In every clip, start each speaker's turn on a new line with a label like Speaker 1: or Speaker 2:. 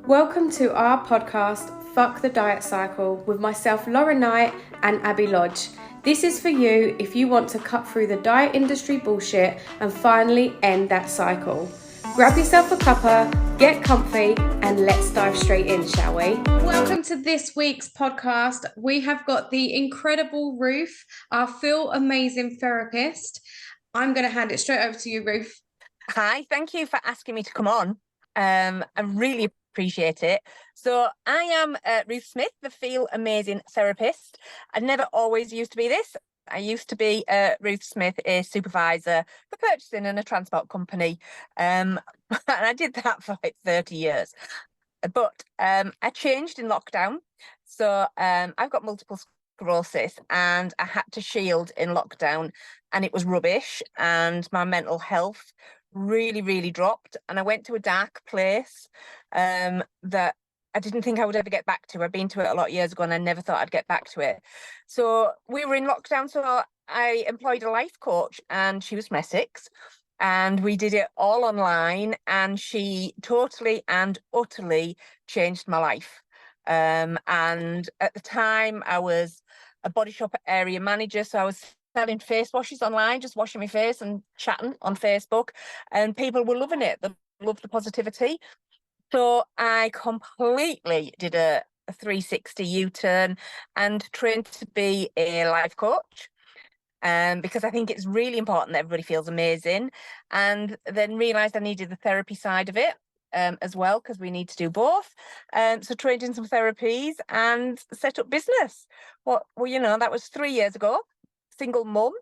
Speaker 1: Welcome to our podcast, Fuck the Diet Cycle, with myself, Laura Knight, and Abby Lodge. This is for you if you want to cut through the diet industry bullshit and finally end that cycle. Grab yourself a cuppa, get comfy, and let's dive straight in, shall we? Welcome to this week's podcast. We have got the incredible Ruth, our Feel Amazing therapist. I'm going to hand it straight over to you, Ruth.
Speaker 2: Hi, thank you for asking me to come on. I really appreciate it. So I am Ruth Smith, the Feel Amazing therapist. I never always used to be this. I used to be Ruth Smith, a supervisor for purchasing in a transport company. And I did that for like 30 years. But I changed in lockdown. So I've got multiple sclerosis and I had to shield in lockdown, and it was rubbish, and my mental health really dropped, and I went to a dark place that I didn't think I would ever get back to. I've been to it a lot of years ago and I never thought I'd get back to it. So we were in lockdown, so I employed a life coach, and she was from Essex, and we did it all online, and she totally and utterly changed my life. And at the time I was a Body Shop area manager, so I was selling face washes online, just washing my face and chatting on Facebook, and people were loving it. They loved the positivity. So I completely did a 360 U-turn and trained to be a life coach, because I think it's really important that everybody feels amazing, and then realised I needed the therapy side of it as well, because we need to do both. So trained in some therapies and set up business. Well, that was 3 years ago. Single mum,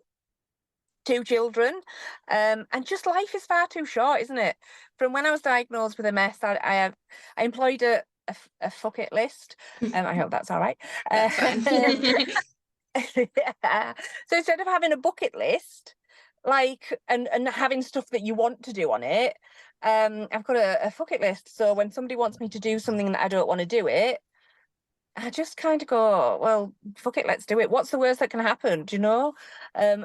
Speaker 2: 2 children, and just life is far too short, isn't it? From when I was diagnosed with MS, I employed a fuck it list. I hope that's all right. Yeah. So instead of having a bucket list, like, and having stuff that you want to do on it, I've got a fuck it list. So when somebody wants me to do something that I don't want to do it, I just kind of go, well, fuck it, let's do it. What's the worst that can happen? Do you know?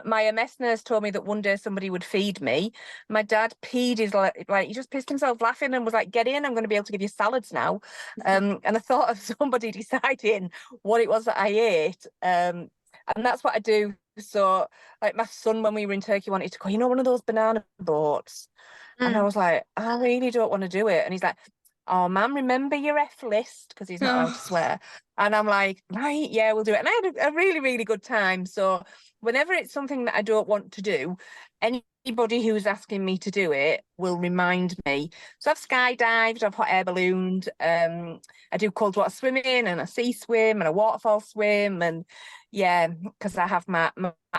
Speaker 2: My MS nurse told me that one day somebody would feed me. My dad peed his, like he just pissed himself laughing and was like, get in, I'm going to be able to give you salads now. And I thought of somebody deciding what it was that I ate. And that's what I do. So like my son, when we were in Turkey, wanted to go, one of those banana boats. And I was like, I really don't want to do it. And he's like, oh, Mum, remember your F list, because he's not allowed to swear. And I'm like, right, yeah, we'll do it. And I had a really good time. So whenever it's something that I don't want to do, anybody who's asking me to do it will remind me. So I've skydived, I've hot air ballooned, I do cold water swimming and a sea swim and a waterfall swim, and yeah, because I have my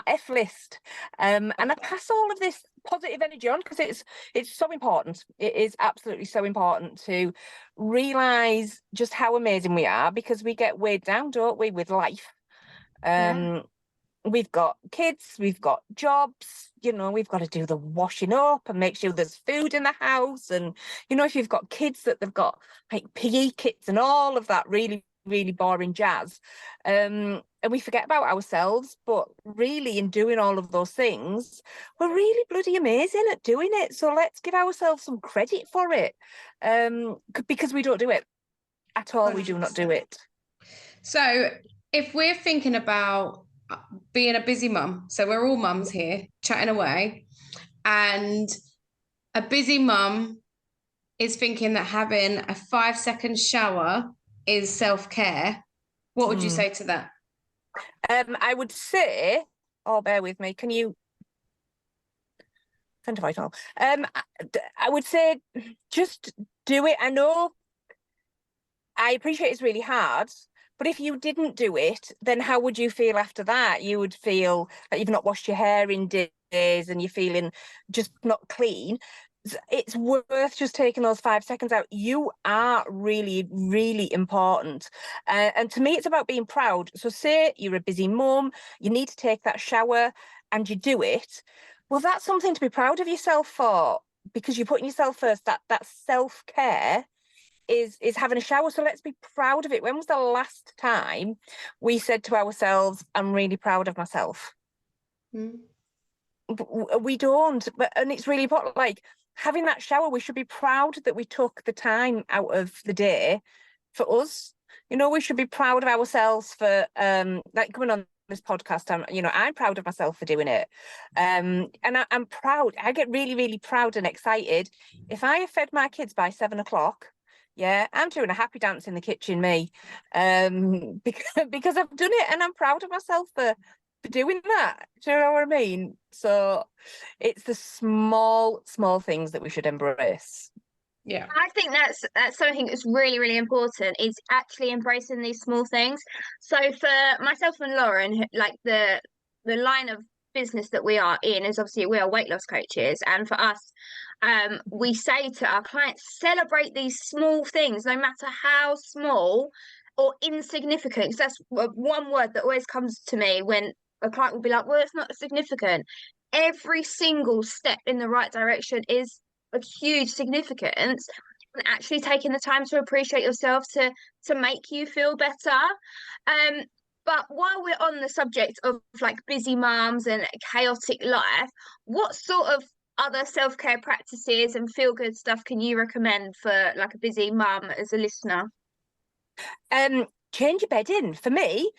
Speaker 2: F list. And I pass all of this positive energy on, because it's so important. It is absolutely so important to realise just how amazing we are, because we get weighed down, don't we, with life. We've got kids, we've got jobs, we've got to do the washing up and make sure there's food in the house. And, if you've got kids, that they've got like PE kits and all of that really boring jazz. And we forget about ourselves, but really in doing all of those things, we're really bloody amazing at doing it. So let's give ourselves some credit for it, because we don't do it at all. 100%. We do not do it.
Speaker 1: So if we're thinking about being a busy mum, so we're all mums here chatting away, and a busy mum is thinking that having a 5-second shower is self-care, what would you say to that?
Speaker 2: I would say, bear with me, can you I would say just do it. I know, I appreciate it's really hard, but if you didn't do it, then how would you feel after that? You would feel like you've not washed your hair in days and you're feeling just not clean. It's worth just taking those 5 seconds out. You are really important. And to me, it's about being proud. So say you're a busy mum, you need to take that shower and you do it. Well, that's something to be proud of yourself for, because you're putting yourself first. That self-care is having a shower. So let's be proud of it. When was the last time we said to ourselves, I'm really proud of myself? We don't, and it's really important. Like having that shower, we should be proud that we took the time out of the day for us. We should be proud of ourselves for like coming on this podcast. I'm proud of myself for doing it. And I'm proud. I get really, really proud and excited. If I have fed my kids by 7 o'clock, yeah, I'm doing a happy dance in the kitchen, me. Because I've done it and I'm proud of myself for doing that. Do you know what I mean? So it's the small things that we should embrace.
Speaker 1: Yeah.
Speaker 3: I think that's something that's really, really important, is actually embracing these small things. So for myself and Lauren, like the line of business that we are in is obviously we are weight loss coaches, and for us, we say to our clients, celebrate these small things, no matter how small or insignificant. Because that's one word that always comes to me when a client will be like, well, it's not significant. Every single step in the right direction is a huge significance, and actually taking the time to appreciate yourself to make you feel better. But while we're on the subject of like busy mums and chaotic life, what sort of other self-care practices and feel-good stuff can you recommend for like a busy mum as a listener?
Speaker 2: Change your bedding. For me,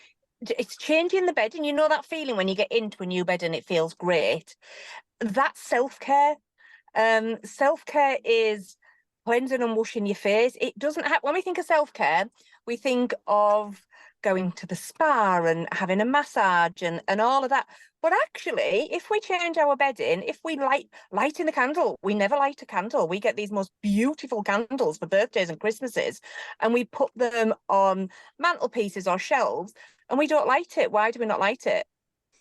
Speaker 2: it's changing the bedding. You know that feeling when you get into a new bed and it feels great? That's self-care. Self-care is cleansing and washing your face. It doesn't have, when we think of self-care, we think of going to the spa and having a massage and all of that. But actually, if we change our bedding, if we lighting the candle, we never light a candle. We get these most beautiful candles for birthdays and Christmases, and we put them on mantelpieces or shelves, and we don't light it. Why do we not light it?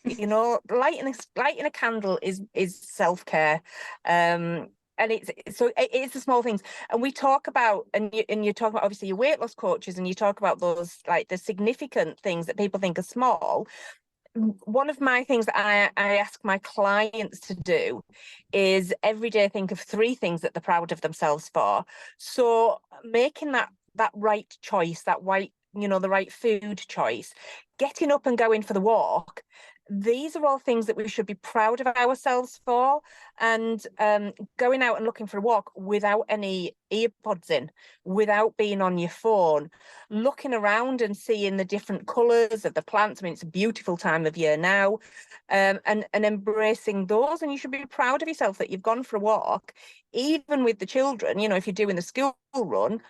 Speaker 2: Lighting a candle is self-care. And it's the small things. And we talk about, and you talk about obviously your weight loss coaches, and you talk about those like the significant things that people think are small. One of my things that I ask my clients to do is every day think of 3 things that they're proud of themselves for. So making that right choice, the right food choice, getting up and going for the walk. These are all things that we should be proud of ourselves for, and going out and looking for a walk without any earpods in, without being on your phone, looking around and seeing the different colours of the plants. I mean, it's a beautiful time of year now, and embracing those. And you should be proud of yourself that you've gone for a walk, even with the children, if you're doing the school run,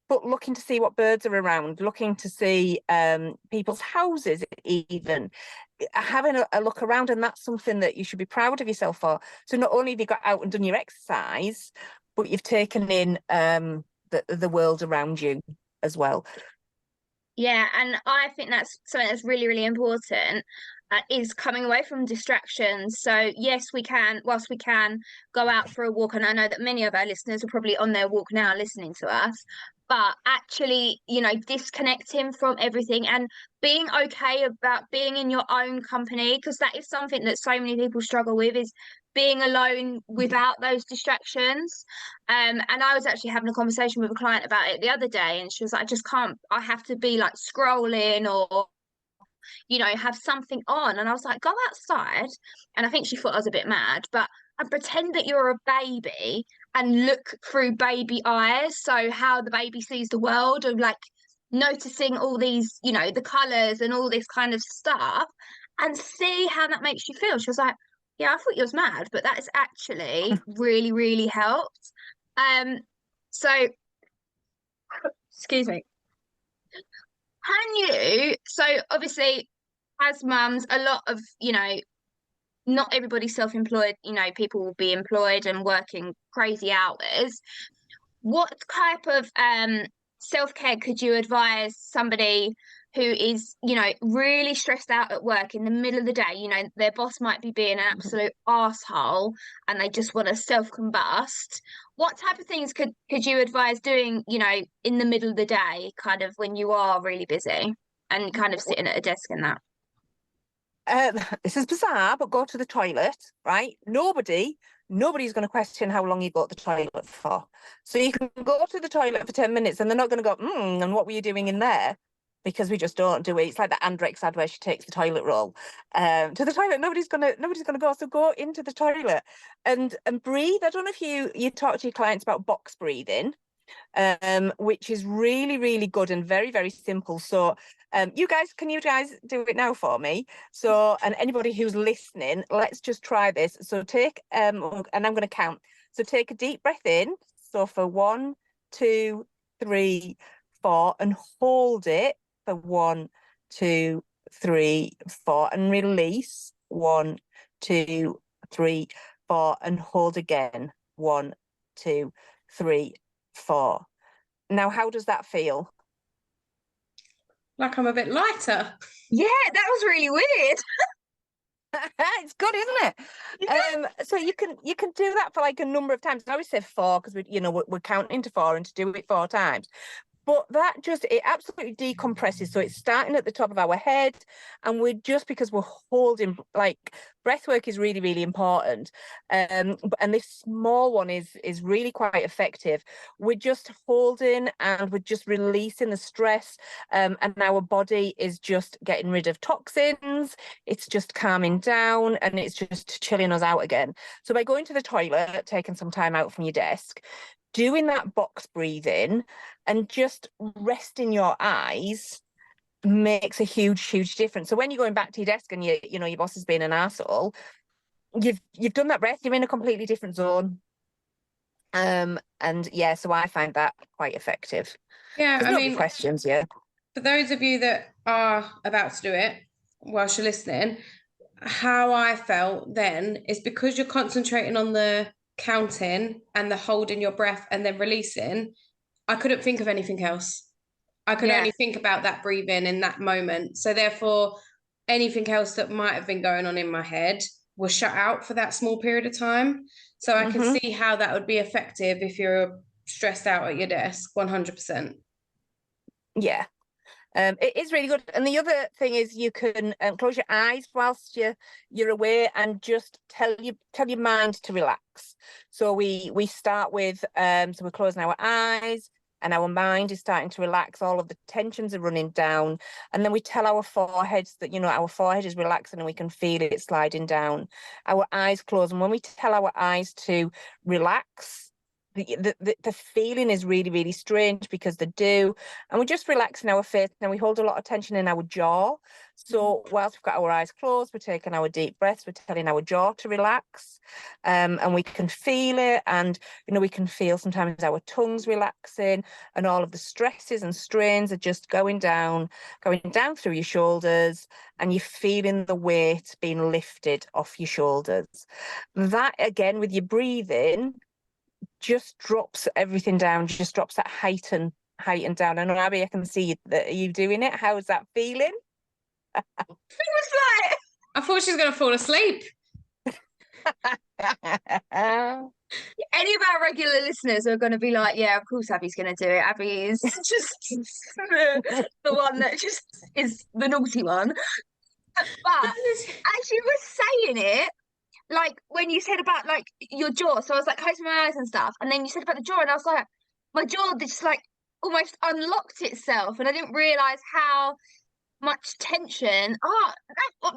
Speaker 2: but looking to see what birds are around, looking to see people's houses, even having a look around. And that's something that you should be proud of yourself for. So not only have you got out and done your exercise, but you've taken in the world around you as well.
Speaker 3: Yeah, and I think that's something that's really, really important, is coming away from distractions. So yes, whilst we can go out for a walk, and I know that many of our listeners are probably on their walk now listening to us, but actually, disconnecting from everything and being okay about being in your own company, because that is something that so many people struggle with, is being alone without those distractions. And I was actually having a conversation with a client about it the other day, and she was like, I just can't, I have to be like scrolling or have something on. And I was like, go outside. And I think she thought I was a bit mad, but and pretend that you're a baby and look through baby eyes. So how the baby sees the world, and like noticing all these, the colours and all this kind of stuff, and see how that makes you feel. She was like, yeah, I thought you was mad, but that has actually really, really helped. So excuse me. So obviously as mums, a lot of, not everybody's self-employed, people will be employed and working crazy hours. What type of self-care could you advise somebody who is, really stressed out at work in the middle of the day? Their boss might be being an absolute arsehole and they just want to self-combust. What type of things could you advise doing, in the middle of the day, kind of when you are really busy and kind of sitting at a desk and that?
Speaker 2: This is bizarre, but go to the toilet, right? Nobody's going to question how long you go to the toilet for. So you can go to the toilet for 10 minutes and they're not going to go, and what were you doing in there? because we just don't do it. It's like the Andrex ad where she takes the toilet roll to the toilet. Nobody's gonna go. So go into the toilet and breathe. I don't know if you talk to your clients about box breathing, which is really, really good and very, very simple. So can you guys do it now for me? So, and anybody who's listening, let's just try this. So take, and I'm going to count. So take a deep breath in. So for 1, 2, 3, 4, and hold it for 1, 2, 3, 4, and release 1, 2, 3, 4, and hold again 1, 2, 3, 4. Now, how does that feel?
Speaker 1: Like I'm a bit lighter.
Speaker 3: Yeah, that was really weird.
Speaker 2: It's good, isn't it? So you can do that for like a number of times. I always say 4 because we're counting to 4 and to do it 4 times. But it absolutely decompresses. So it's starting at the top of our head, and because we're holding, like, breath work is really, really important. And this small one is really quite effective. We're just holding and we're just releasing the stress, and our body is just getting rid of toxins. It's just calming down and it's just chilling us out again. So by going to the toilet, taking some time out from your desk, doing that box breathing and just resting your eyes makes a huge, huge difference. So when you're going back to your desk and your boss has been an arsehole, you've done that breath, you're in a completely different zone. And yeah, so I find that quite effective.
Speaker 1: Yeah,
Speaker 2: There's no questions, yeah.
Speaker 1: For those of you that are about to do it whilst you're listening, how I felt then is because you're concentrating on the counting and the holding your breath and then releasing, I couldn't think of anything else. I could only think about that breathing in that moment. So therefore, anything else that might have been going on in my head was shut out for that small period of time. So I can see how that would be effective if you're stressed out at your desk, 100%.
Speaker 2: Yeah. It is really good. And the other thing is you can close your eyes whilst you're away and just tell your mind to relax. So we start with so we're closing our eyes and our mind is starting to relax. All of the tensions are running down, and then we tell our foreheads that our forehead is relaxing and we can feel it sliding down. Our eyes close, and when we tell our eyes to relax, the feeling is really, really strange because they do, and we're just relaxing our face. Now we hold a lot of tension in our jaw, so whilst we've got our eyes closed, we're taking our deep breaths, we're telling our jaw to relax, and we can feel it, and we can feel sometimes our tongues relaxing, and all of the stresses and strains are just going down through your shoulders, and you're feeling the weight being lifted off your shoulders. That, again, with your breathing, just drops everything down, just drops that height and down. And Abby, I can see you doing it. How is that feeling?
Speaker 3: It was like,
Speaker 1: I thought she was going to fall asleep.
Speaker 3: any of our regular listeners are going to be like, yeah, of course Abby's going to do it. Abby is just the one that just is the naughty one. But as you were saying it, like when you said about like your jaw, so I was like closing my eyes and stuff, and then you said about the jaw, and I was like, my jaw just like almost unlocked itself, and I didn't realize how much tension. Oh, that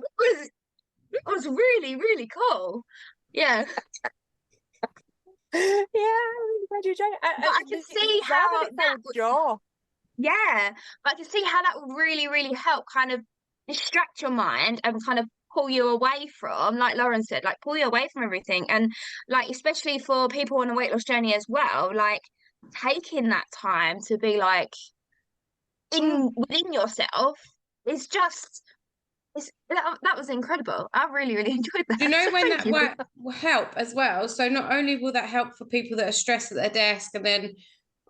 Speaker 3: was really, really cool. Yeah.
Speaker 2: Yeah, glad you enjoyed it.
Speaker 3: But I can see how that would,
Speaker 2: jaw.
Speaker 3: yeah, but I can see how that would really, really help kind of distract your mind and kind of pull you away from, like Lauren said, like pull you away from everything. And like, especially for people on a weight loss journey as well, like taking that time to be like within yourself is just that was incredible. I really, really enjoyed that.
Speaker 1: Do you know
Speaker 3: So
Speaker 1: when
Speaker 3: thank
Speaker 1: that
Speaker 3: you.
Speaker 1: will help as well? So not only will that help for people that are stressed at their desk and then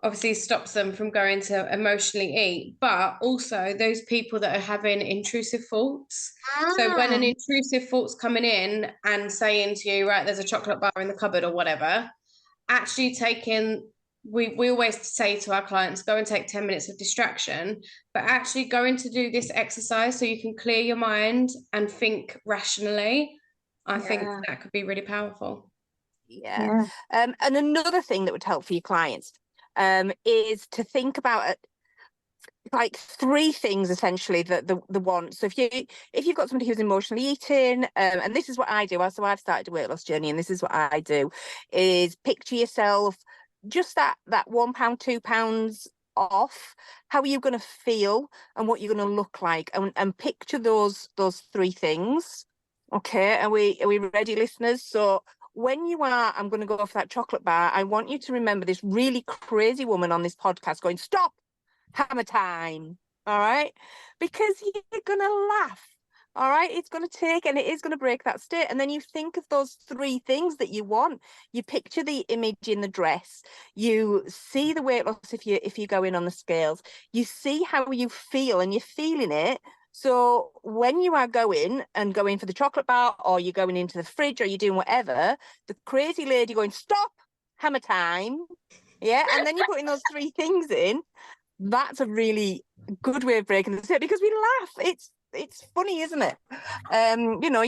Speaker 1: obviously stops them from going to emotionally eat, but also those people that are having intrusive thoughts. So when an intrusive thought's coming in and saying to you, right, there's a chocolate bar in the cupboard or whatever, actually taking, we always say to our clients, go and take 10 minutes of distraction, but actually going to do this exercise so you can clear your mind and think rationally. I think that could be really powerful.
Speaker 2: Yeah. And another thing that would help for your clients is to think about it. like 3 things essentially that the want. So if you've got somebody who's emotionally eating, and this is what I do. So I've started a weight loss journey, and this is what I do: is picture yourself just that £1, £2 off. How are you going to feel, and what you're going to look like, and picture those 3 things. Okay, are we ready, listeners? So when you are, I'm going to go for that chocolate bar. I want you to remember this really crazy woman on this podcast going, "Stop, hammer time." All right, because you're gonna laugh. All right, it's going to take, and it is going to break that state. And then you think of those 3 things that you want. You picture the image in the dress. You see the weight loss if you go in on the scales. You see how you feel, and you're feeling it. So when you are going for the chocolate bar, or you're going into the fridge, or you're doing whatever, the crazy lady going, "Stop, hammer time." Yeah, and then you're putting those 3 things in. That's a really good way of breaking the state, because we laugh. It's funny, isn't it?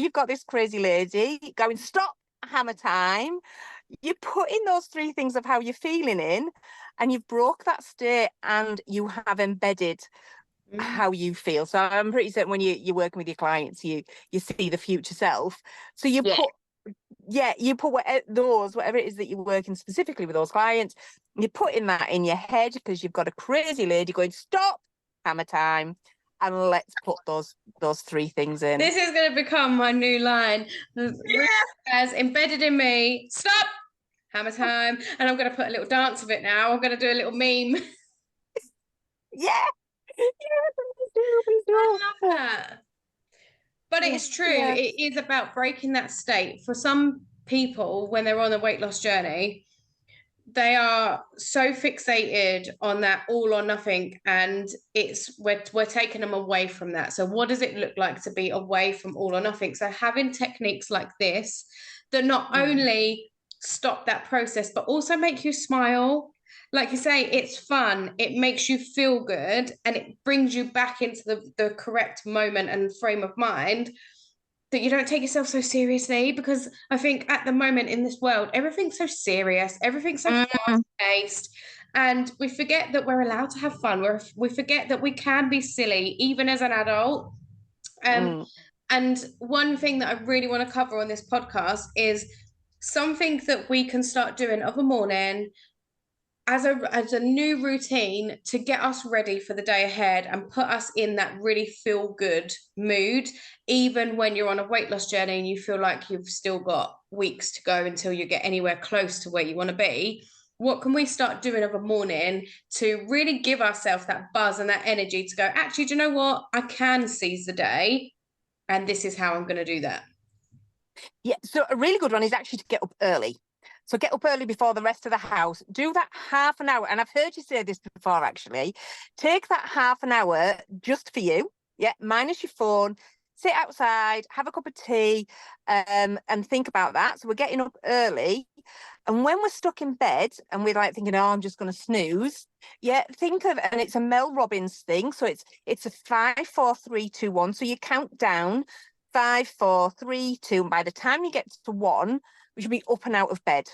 Speaker 2: You've got this crazy lady going, "Stop, hammer time." You're putting those 3 things of how you're feeling in, and you've broke that state, and you have embedded how you feel. So I'm pretty certain when you're working with your clients, you see the future self. So you put whatever it is that you're working specifically with those clients, you're putting that in your head, because you've got a crazy lady going, "Stop, hammer time," and let's put those 3 things in.
Speaker 1: This is going to become my new line. As embedded in me, "Stop, hammer time," and I'm going to put a little dance of it now. I'm going to do a little meme.
Speaker 2: Yeah,
Speaker 1: please do. I love that. But it's true. Yeah. It is about breaking that state. For some people, when they're on a weight loss journey, they are so fixated on that all or nothing, and we're taking them away from that. So what does it look like to be away from all or nothing? So having techniques like this that not only stop that process, but also make you smile. Like you say, it's fun, it makes you feel good, and it brings you back into the correct moment and frame of mind, that you don't take yourself so seriously. Because I think at the moment in this world, everything's so serious, everything's so fast-paced, and we forget that we're allowed to have fun. We forget that we can be silly even as an adult. And one thing that I really want to cover on this podcast is something that we can start doing of a morning as a new routine to get us ready for the day ahead and put us in that really feel good mood, even when you're on a weight loss journey and you feel like you've still got weeks to go until you get anywhere close to where you want to be. What can we start doing of a morning to really give ourselves that buzz and that energy to go, "Actually, do you know what? I can seize the day, and this is how I'm going to do that."
Speaker 2: Yeah, so a really good one is actually to get up early. So get up early before the rest of the house. Do that half an hour. And I've heard you say this before, actually. Take that half an hour just for you. Yeah, minus your phone. Sit outside, have a cup of tea, and think about that. So we're getting up early. And when we're stuck in bed and we're like thinking, "Oh, I'm just going to snooze." Yeah, think of, and it's a Mel Robbins thing. So it's a 5, 4, 3, 2, 1. So you count down 5, 4, 3, 2. And by the time you get to 1, we should be up and out of bed.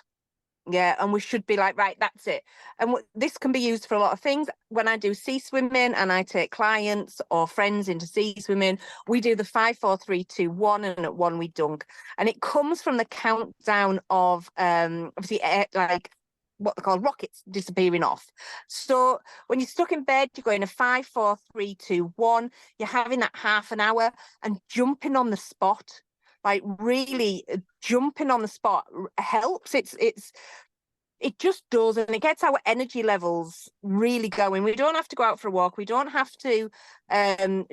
Speaker 2: Yeah, and we should be like, right, that's it. And this can be used for a lot of things. When I do sea swimming and I take clients or friends into sea swimming, we do the 5, 4, 3, 2, 1, and at 1 we dunk. And it comes from the countdown of obviously like what they call rockets disappearing off. So when you're stuck in bed, you're going a 5, 4, 3, 2, 1. You're having that half an hour and jumping on the spot. Like really jumping on the spot helps. It just does, and it gets our energy levels really going. We don't have to go out for a walk. We don't have to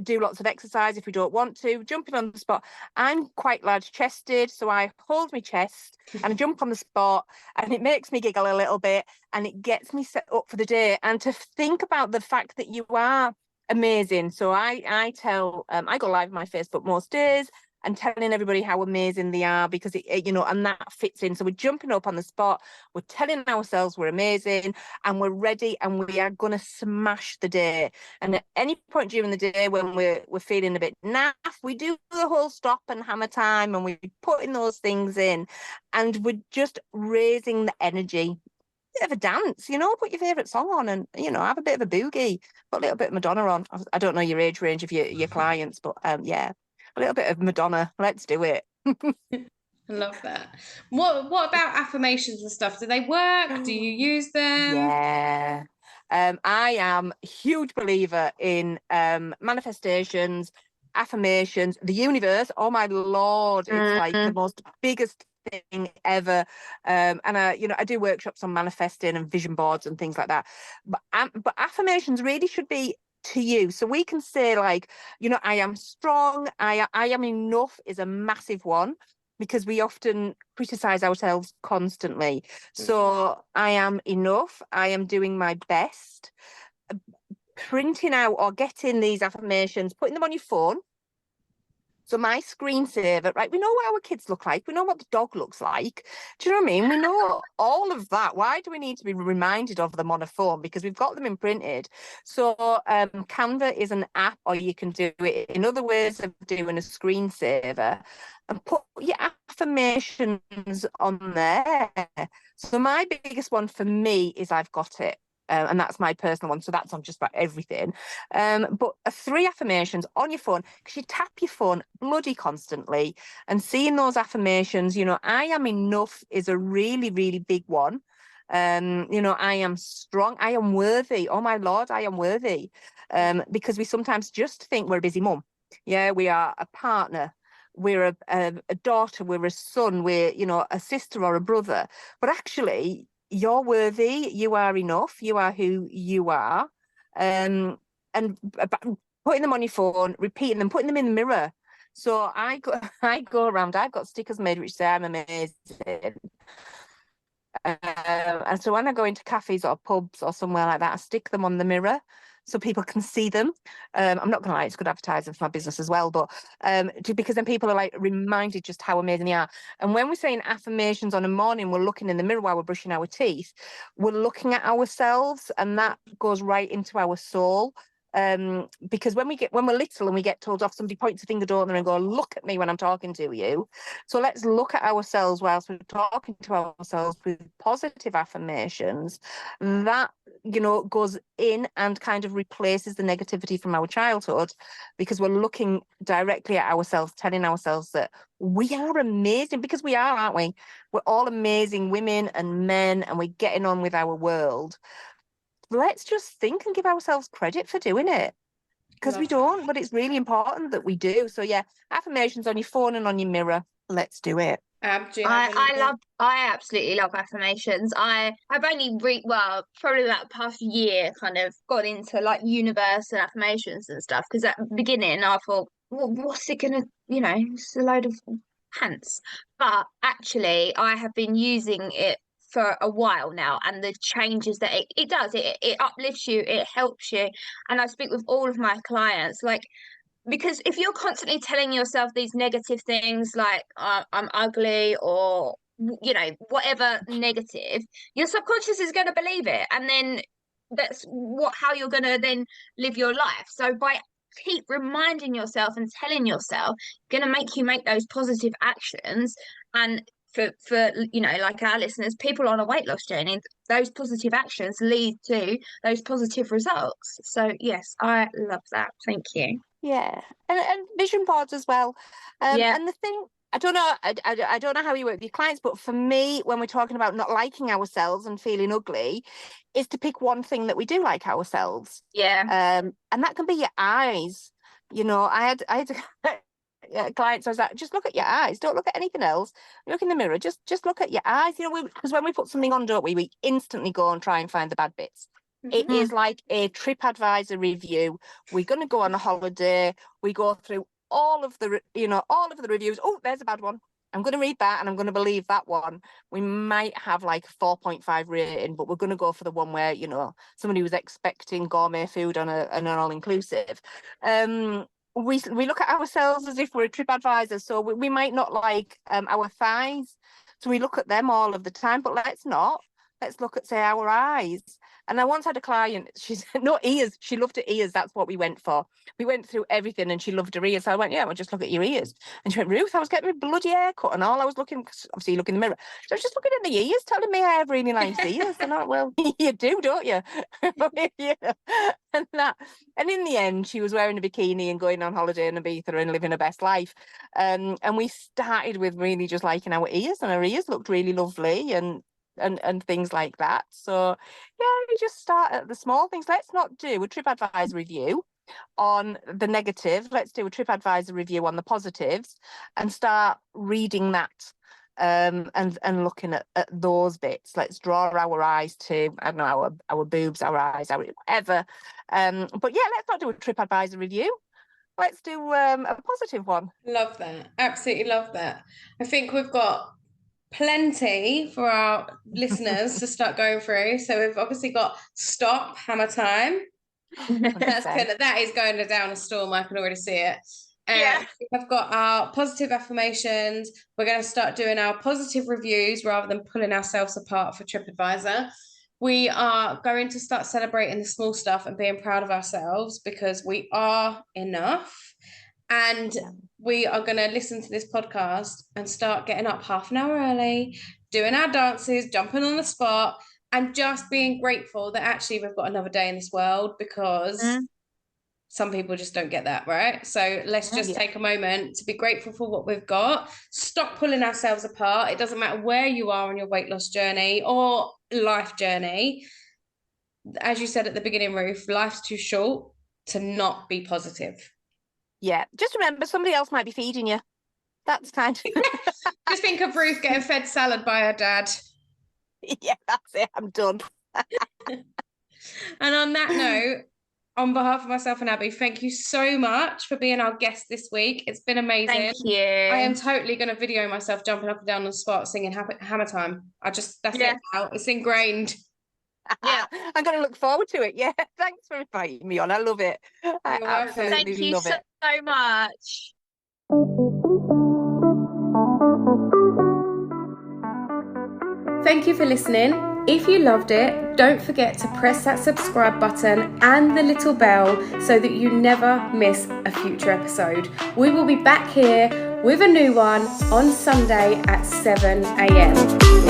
Speaker 2: do lots of exercise if we don't want to. Jumping on the spot. I'm quite large chested, so I hold my chest and I jump on the spot, and it makes me giggle a little bit, and it gets me set up for the day. And to think about the fact that you are amazing. So I tell, I go live on my Facebook most days and telling everybody how amazing they are, because it and that fits in. So we're jumping up on the spot, we're telling ourselves we're amazing, and we're ready, and we are going to smash the day. And at any point during the day when we're feeling a bit naff, we do the whole stop and hammer time, and we're putting those things in, and we're just raising the energy. bit of a dance, put your favourite song on and, have a bit of a boogie, put a little bit of Madonna on. I don't know your age range of your clients, but yeah, a little bit of Madonna. Let's do it.
Speaker 1: I love that. What about affirmations and stuff? Do they work? Do you use them?
Speaker 2: Yeah. I am a huge believer in manifestations, affirmations, the universe. Oh my Lord, it's like the most biggest thing ever. And I do workshops on manifesting and vision boards and things like that. But affirmations really should be to you. So we can say like, I am strong, I am enough is a massive one, because we often criticize ourselves constantly. So I am enough. I am doing my best. Printing out or getting these affirmations, putting them on your phone. So my screensaver, right? We know what our kids look like. We know what the dog looks like. Do you know what I mean? We know all of that. Why do we need to be reminded of them on a phone? Because we've got them imprinted. So Canva is an app, or you can do it in other ways of doing a screensaver, and put your affirmations on there. So my biggest one for me is I've got it. And that's my personal one. So that's on just about everything. But 3 affirmations on your phone, because you tap your phone bloody constantly, and seeing those affirmations, I am enough is a really, really big one. I am strong. I am worthy. Oh my Lord, I am worthy. Because we sometimes just think we're a busy mum. Yeah, we are a partner. We're a daughter. We're a son. We're, a sister or a brother. But actually, you're worthy, you are enough, you are who you are. And putting them on your phone, repeating them, putting them in the mirror. So I go around, I've got stickers made which say I'm amazing. And so when I go into cafes or pubs or somewhere like that, I stick them on the mirror so people can see them. I'm not going to lie, it's good advertising for my business as well, but because then people are like reminded just how amazing they are. And when we're saying affirmations on a morning, we're looking in the mirror while we're brushing our teeth, we're looking at ourselves, and that goes right into our soul. Because when we're little and we get told off, somebody points a finger, don't they, and go, look at me when I'm talking to you. So let's look at ourselves whilst we're talking to ourselves with positive affirmations. That, goes in and kind of replaces the negativity from our childhood, because we're looking directly at ourselves, telling ourselves that we are amazing, because we are, aren't we? We're all amazing women and men, and we're getting on with our world. Let's just think and give ourselves credit for doing it, because we don't, but it's really important that we do. So yeah, affirmations on your phone and on your mirror. Let's do it.
Speaker 3: I absolutely love affirmations. I've only probably about the past year kind of got into like universe and affirmations and stuff, because at the beginning I thought, well, what's it gonna, it's a load of pants. But actually I have been using it for a while now, and the changes that it does, it uplifts you, it helps you. And I speak with all of my clients, like, because if you're constantly telling yourself these negative things like I'm ugly, or whatever negative, your subconscious is going to believe it, and then that's how you're going to then live your life. So by keep reminding yourself and telling yourself, going to make you make those positive actions. And for like our listeners, people on a weight loss journey, those positive actions lead to those positive results. So yes, I love that. Thank you.
Speaker 2: Yeah, and vision boards as well.
Speaker 3: Yeah.
Speaker 2: And the thing, I don't know, I don't know how you work with your clients, but for me, when we're talking about not liking ourselves and feeling ugly, is to pick one thing that we do like ourselves.
Speaker 3: Yeah.
Speaker 2: And that can be your eyes. I had clients. I was like, just look at your eyes. Don't look at anything else. Look in the mirror. Just look at your eyes. Because when we put something on, don't we? We instantly go and try and find the bad bits. It is like a TripAdvisor review. We're going to go on a holiday. We go through all of the reviews. Oh, there's a bad one. I'm going to read that and I'm going to believe that one. We might have like a 4.5 rating, but we're going to go for the one where, somebody was expecting gourmet food on an all-inclusive. We look at ourselves as if we're a TripAdvisor. So we might not like our thighs. So we look at them all of the time, but let's not. let's look at, say, our eyes. And I once had a client, she said, no, ears. She loved her ears. That's what we went for. We went through everything and she loved her ears. So I went, yeah, well, just look at your ears. And she went, Ruth, I was getting my bloody hair cut and all I was looking, obviously you look in the mirror. So I was just looking at the ears, telling me I have really nice ears. And I went, well, you do, don't you? Yeah. And in the end, she was wearing a bikini and going on holiday in Ibiza and living her best life. And we started with really just liking our ears, and her ears looked really lovely and things like that. So yeah, we just start at the small things. Let's not do a TripAdvisor review on the negative. Let's do a TripAdvisor review on the positives and start reading that and looking at those bits. Let's draw our eyes to, I don't know, our boobs, our eyes, our whatever. But yeah, let's not do a TripAdvisor review. Let's do a positive one.
Speaker 1: Love that. Absolutely love that. I think we've got plenty for our listeners to start going through. So we've obviously got stop, hammer time. That is going down a storm. I can already see it.
Speaker 3: Yeah.
Speaker 1: We've got our positive affirmations. We're going to start doing our positive reviews rather than pulling ourselves apart for TripAdvisor. We are going to start celebrating the small stuff and being proud of ourselves because we are enough. And we are going to listen to this podcast and start getting up half an hour early, doing our dances, jumping on the spot, and just being grateful that actually we've got another day in this world, because some people just don't get that, right? So let's just take a moment to be grateful for what we've got. Stop pulling ourselves apart. It doesn't matter where you are on your weight loss journey or life journey. As you said at the beginning, Ruth, life's too short to not be positive.
Speaker 2: Yeah, just remember somebody else might be feeding you. That's kind of...
Speaker 1: Just think of Ruth getting fed salad by her dad.
Speaker 2: Yeah, that's it. I'm done.
Speaker 1: And on that note, on behalf of myself and Abby, thank you so much for being our guest this week. It's been amazing.
Speaker 3: Thank you.
Speaker 1: I am totally going to video myself jumping up and down on the spot singing Hammer Time. That's it now. It's ingrained.
Speaker 3: Yeah,
Speaker 2: I'm going to look forward to it. Yeah, thanks for inviting me on. I love it. I absolutely love it.
Speaker 3: Thank you so much.
Speaker 1: Thank you for listening. If you loved it, don't forget to press that subscribe button and the little bell so that you never miss a future episode. We will be back here with a new one on Sunday at 7 a.m.